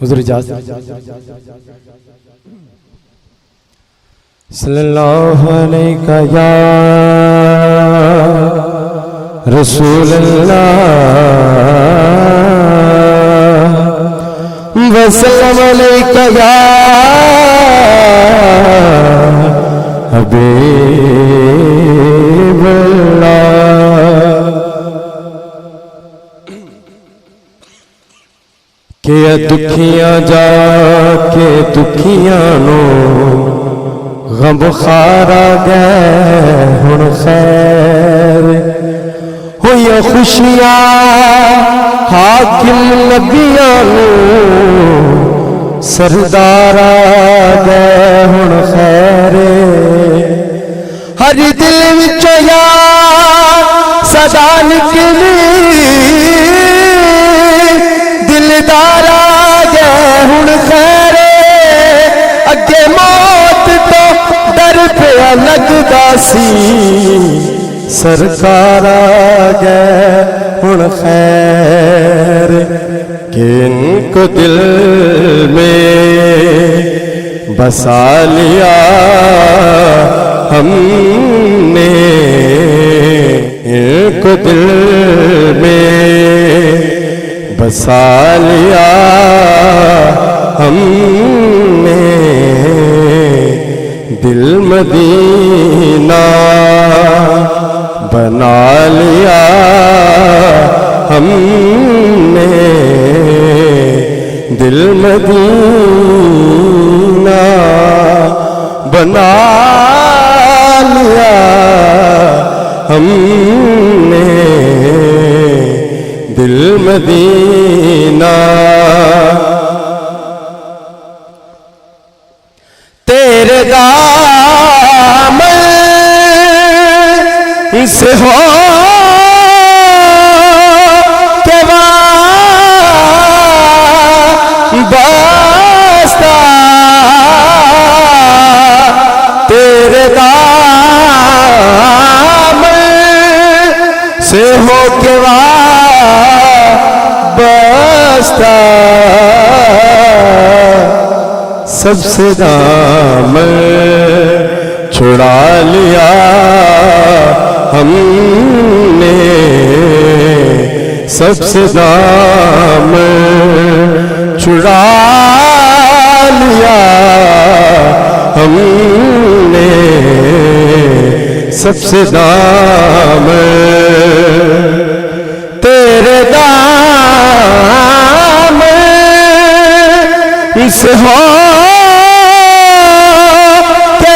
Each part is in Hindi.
हुज़ूर इजाज़त। सल्लल्लाहु अलैका या रसूल अल्लाह वसल्लम अलैका या हबीब के दुखियां जाके दुखियां नो गम बुखारा गए हुण खैर होया खुशियां हाकिम नबियां नो सरदारा गए हुण खैर हर दिल विचों यार सदा निकली दिलदारा गए हुण खैरे अगे मौत तो डर पिया लगदा सी सरकारा गए हुण खैर कि इनको दिल में बसा लिया हमने इनको दिल में बसा लिया हमने दिल मदीना बना लिया हमने दिल मदीना बना लिया हमने दिल मदीना तेरे दामन से हो के वास्ता तेरे दामन से हो के वास्ता सबसे दामन छुड़ा लिया हमने सबसे दामन छुड़ा लिया हमने सबसे दामन तेरे दामन से हो के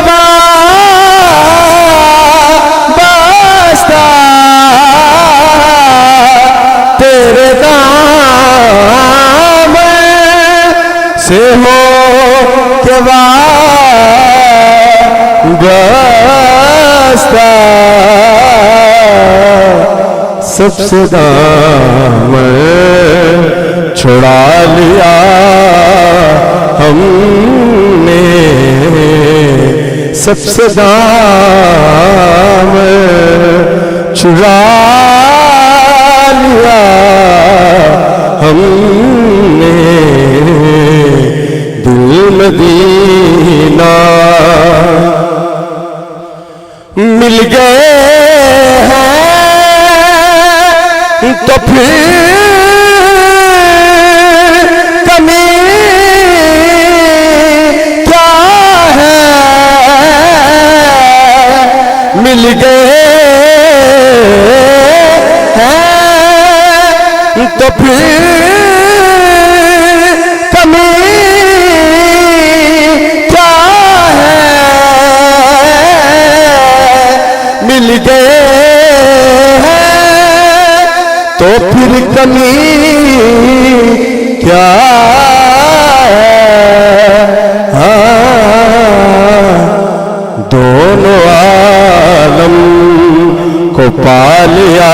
वास्ता तेरे दामन से हो के वास्ता सबसे दामन छुड़ा लिया हमने सबसे दामन छुड़ा लिया हमने दिल मदीना मिल गए हैं तो फिर कमी क्या है मिल गए हैं तो फिर कमी क्या है मिल गए तो फिर कमी क्या है दोनों आलम को पा लिया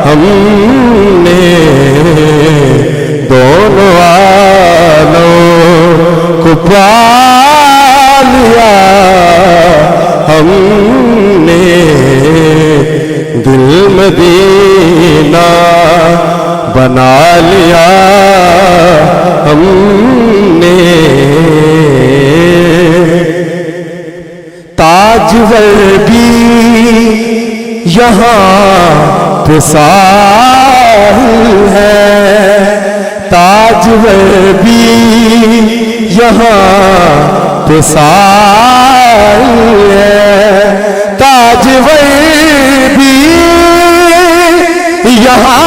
हमने दोनों आलम को पा लिया हमने दिल मदीना बना लिया हमने, ताजवर भी यहाँ पे साहिल है, ताजवर भी यहाँ पे साहिल है, ताजवर भी यहाँ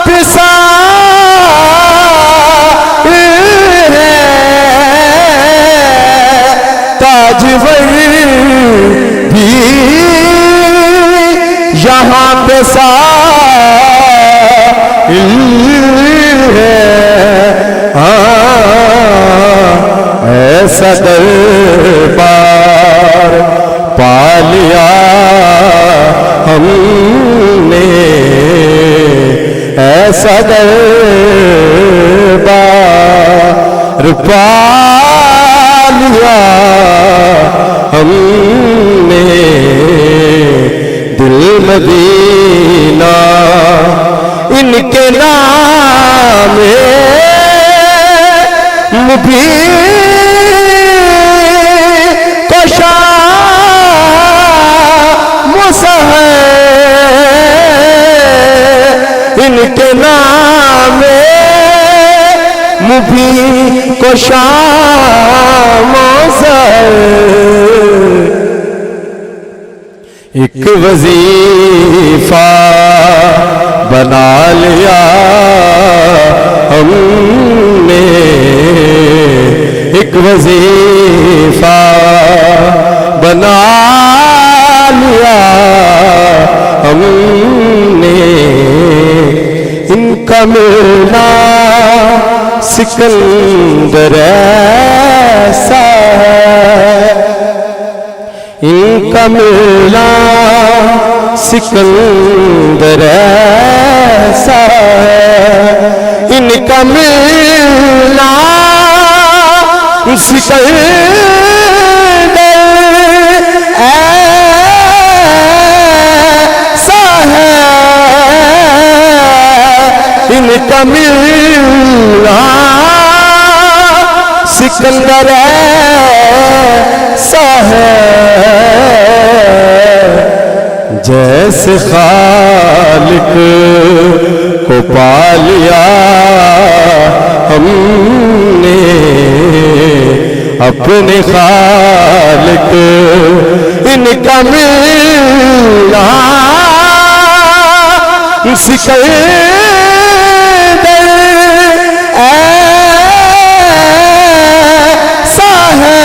पे साहिल है, ताजवर भी यहाँ पे साहिल है। ऐसा दरबार पा लिया हमने, ऐसा दरबार पा लिया हमने, दिल मदीना इनके नाम भी कोशा मुसा है, इनके नाम मुभी कोशा मुसा है। एक वजीफा बना लिया हमने, एक वजीफा बना लिया हमने, इनका मिलना सिकंदर ऐसा है, इनका मिलना सिकंदर ऐसा है, इनका मिलना सिकंदर ऐसा है, इनका मिलना सिकंदर ऐसा है। जैसे खालिक को पा लिया हमने, अपने खालिक इनका मिलना सिकंदर ऐसा है,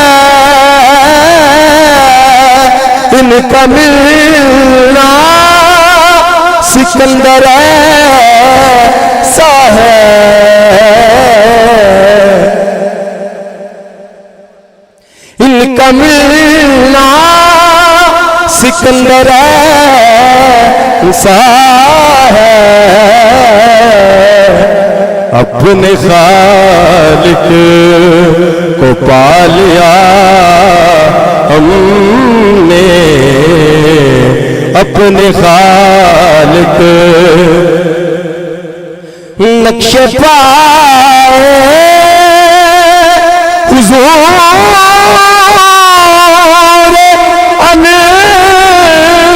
इनका मिलना सिकंदर ऐसा है। इनका मिलना सिकंदर ऐसा है, अपने खालिक को पा लिया हमने, अपने खालिक नक्शे पाए हुजूर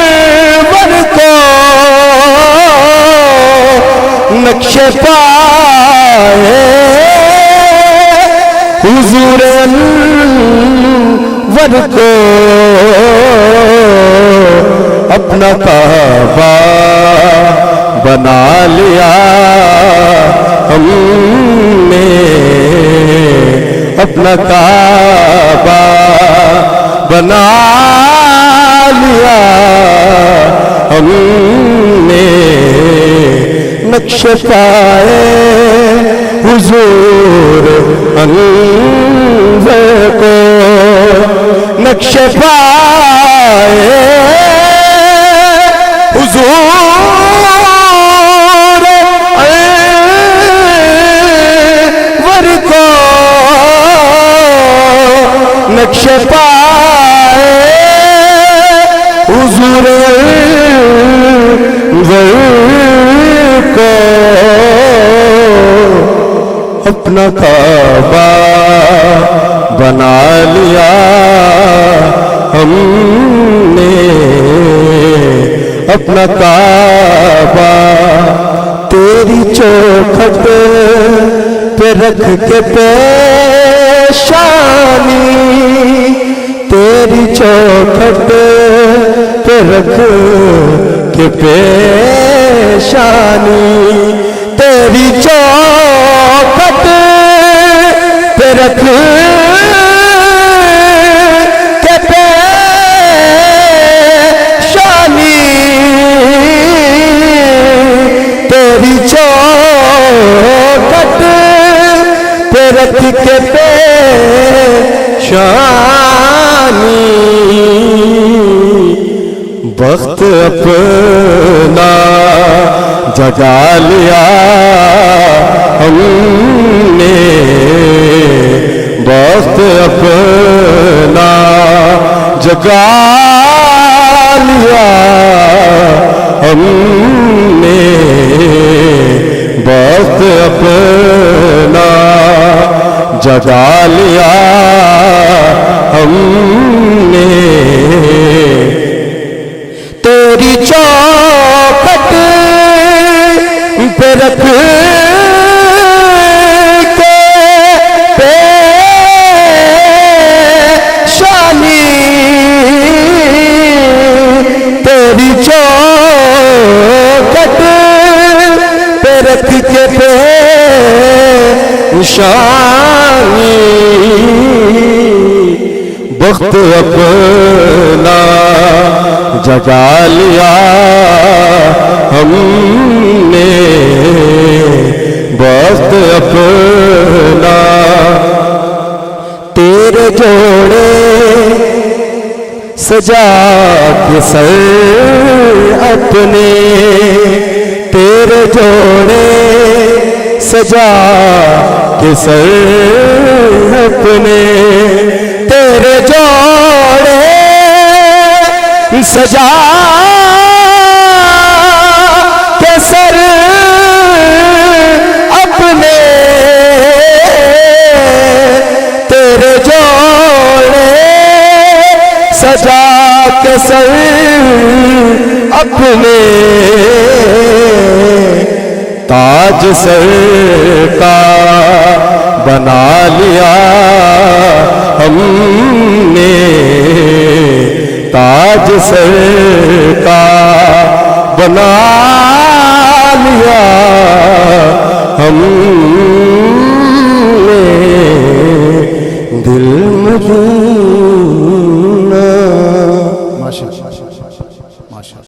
अनवर को, नक्शे पाए हुजूर अनवर को, अपना काबा बना लिया हमने, अपना काबा बना लिया हमने, नक्शे पाए हुजूर अनवर को, नक्शे पाए हुजूर अनवर को, नक्शे पाए हुजूर अनवर को, अपना काबा बना लिया हमने, अपना काबा तेरी चौखट पे रख के पेशानी, तेरी चौखट पे रख के पेशानी, तेरी चौखट पे रख के पेशानी, तेरी चौखट पे रख के पेशानी, वक्त अपना जगा लिया हमने, वक्त अपना जगा लिया हमने, वक्त अपना जगा लिया हमने, तेरी चौखट पे रख के पेशानी, तेरी चौखट पे रख के पेशानी, वक्त अपना जगा लिया हमने, वक्त अपना तेरे जोड़े सजा के सर अपने, तेरे जोड़े सजा के सर अपने, तेरे जोड़े सजा के सर अपने, तेरे जोड़े सजा के सर अपने, ताज सर का बना लिया हमने, ताज सर का बना लिया हमने, दिल में